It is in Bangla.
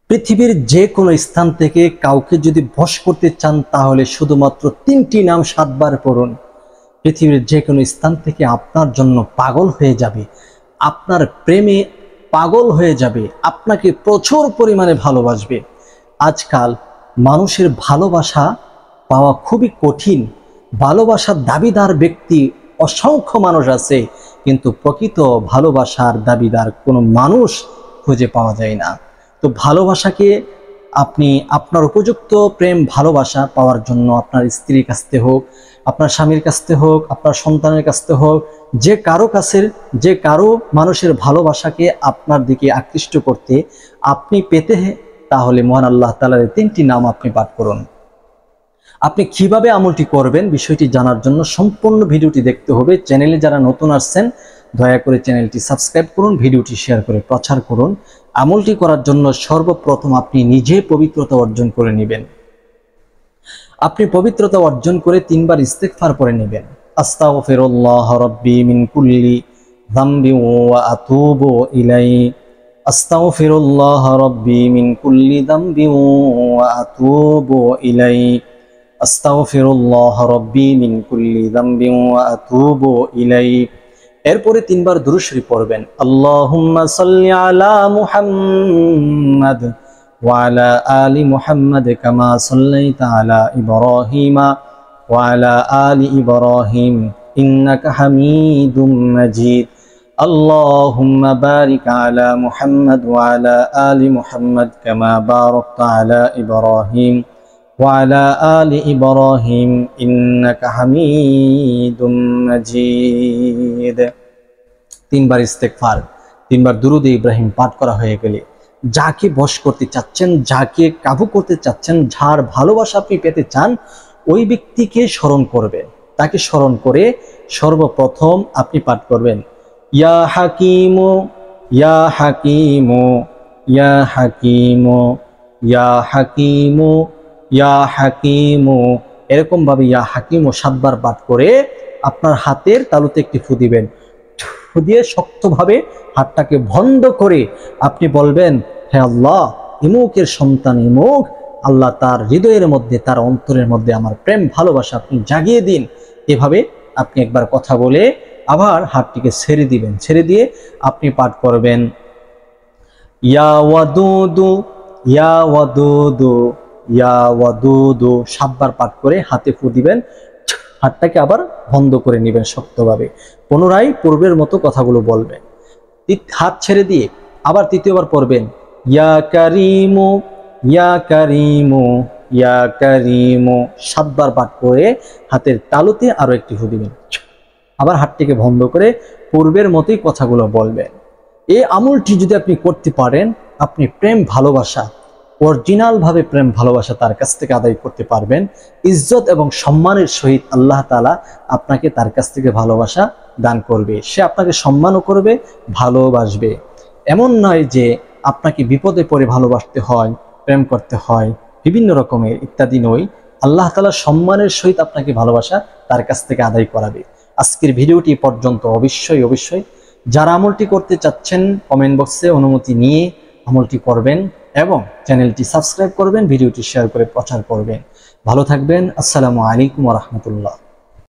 পৃথিবীর যে কোনো স্থান থেকে কাউকে যদি বশ করতে চান তাহলে শুধুমাত্র 3টি নাম 7 বার পড়ুন। পৃথিবীর যে কোনো স্থান থেকে আপনার জন্য পাগল হয়ে যাবে, আপনার প্রেমে পাগল হয়ে যাবে, আপনাকে প্রচুর পরিমাণে ভালোবাসবে। আজকাল মানুষের ভালোবাসা পাওয়া খুবই কঠিন। ভালোবাসার দাবিদার ব্যক্তি অসংখ্য মানুষ আছে, কিন্তু প্রকৃত ভালোবাসার দাবিদার কোনো মানুষ খুঁজে পাওয়া যায় না। তো ভালোবাসাকে আপনি আপনার উপযুক্ত প্রেম ভালোবাসা পাওয়ার জন্য আপনার স্ত্রীর কাছ থেকে হোক, আপনার স্বামীর কাছ থেকে হোক, আপনার সন্তানের কাছ থেকে হোক, যে কারো মানুষের ভালোবাসাকে আপনার দিকে আকৃষ্ট করতে আপনি পেতে, তাহলে মহান আল্লাহ তাআলার 3টি নাম আপনি পাঠ করুন। আপনি কিভাবে আমলটি করবেন বিষয়টি জানার জন্য সম্পূর্ণ ভিডিওটি দেখতে হবে। চ্যানেলে যারা নতুন আসছেন দয়া করে চ্যানেলটি সাবস্ক্রাইব করুন, ভিডিওটি শেয়ার করে প্রচার করুন। আমলটি করার জন্য সর্বপ্রথম আপনি নিজে পবিত্রতা অর্জন করে নেবেন। আপনি পবিত্রতা অর্জন করে 3 বার ইস্তিগফার করে নেবেন। আস্তাগফিরুল্লাহ রাব্বি মিন কুল্লি যামবি ওয়া আতুবু ইলাইহি। আস্তাগফিরুল্লাহ রাব্বি মিন কুল্লি যামবি ওয়া আতুবু ইলাইহি। আস্তাগফিরুল্লাহ রাব্বি মিন কুল্লি যামবি ওয়া আতুবু ইলাইহি। এরপরে 3 বার দুরূদ শরীফ পড়বেন। আল্লাহুম্মা সাল্লি আলা মুহাম্মাদ ওয়া আলা আলি মুহাম্মাদ কামা সাল্লাইতা আলা ইব্রাহিমা ওয়া আলা আলি ইব্রাহিম ইন্নাকা হামিদুম মাজিদ। আল্লাহুম্মা বারিক আলা মুহাম্মাদ ওয়া আলা আলি মুহাম্মাদ কামা বারাকতা আলা ইব্রাহিম ওয়া আলা আলি ইব্রাহিম ইন্নাকা হামিদুম মাজিদ। 3 বার ইস্তেগফার, 3 বার দুরূদ ইব্রাহিম পাঠ করা হয়ে গেলে যাকে বশ করতে চাচ্ছেন, যাকে কাবু করতে চাচ্ছেন, যার ভালোবাসা আপনি পেতে চান, ওই ব্যক্তিকে স্মরণ করবেন। তাকে স্মরণ করে সর্বপ্রথম আপনি পাঠ করবেন ইয়া হাকিমু ইয়া হাকিমু ইয়া হাকিমু ইয়া হাকিমু ইয়া হাকিমু। এরকম ভাবে ইয়া হাকিমু 7 বার পাঠ করে আপনার হাতের তালুতে একটি ফু দিবেন। ফু দিয়ে শক্তভাবে হাতটাকে বন্ধ করে আপনি বলবেন, হে আল্লাহ, ইমুকের সন্তান ইমুক, আল্লাহ তার হৃদয়ের মধ্যে, তার অন্তরের মধ্যে আমার প্রেম ভালোবাসা আপনি জাগিয়ে দিন। এভাবে আপনি একবার কথা বলে আবার হাতটিকে ছেড়ে দিবেন। ছেড়ে দিয়ে আপনি পাঠ করবেন ইয়া ওয়াদুদু ইয়া ওয়াদুদু ইয়া ওয়াদুদু। 7 বার পাঠ করে হাতে ফু দিবেন, হাতটাকে আবার বন্ধ করে নেবেন শক্তভাবে। পুনরায় পূর্বের মতো কথাগুলো বলবেন। হাত ছেড়ে দিয়ে আবার 3য়বার পড়বেন ইয়া কারিমু ইয়া কারিমু ইয়া কারিমু। 7 বার পাঠ করে হাতের তালুতে আরো একটি ফু দিবেন। আবার হাতটিকে বন্ধ করে পূর্বের মতোই কথাগুলো বলবেন। এই আমলটি যদি আপনি করতে পারেন, আপনি প্রেম ভালোবাসা, অরিজিনাল ভাবে প্রেম ভালোবাসা তার কাছ থেকে আদায় করতে পারবেন। ইজ্জত এবং সম্মানের সহিত আল্লাহ তাআলা আপনাকে তার কাছ থেকে ভালোবাসা দান করবে। সে আপনাকে সম্মানও করবে, ভালোবাসবে। এমন নয় যে আপনাকে বিপদে পড়ে ভালোবাসতে হয়, প্রেম করতে হয়, বিভিন্ন রকমের ইত্যাদি নয়। আল্লাহ তাআলা সম্মানের সহিত আপনাকে ভালোবাসা তার কাছ থেকে আদায় করাবে। আজকের ভিডিওটি পর্যন্ত অবশ্যই যারা আমলটি করতে চাচ্ছেন কমেন্ট বক্সে অনুমতি নিয়ে আমলটি করবেন এবং চ্যানেলটি সাবস্ক্রাইব করবেন, ভিডিওটি শেয়ার করে প্রচার করবেন। ভালো থাকবেন। আসসালামু আলাইকুম ওয়া রাহমাতুল্লাহ।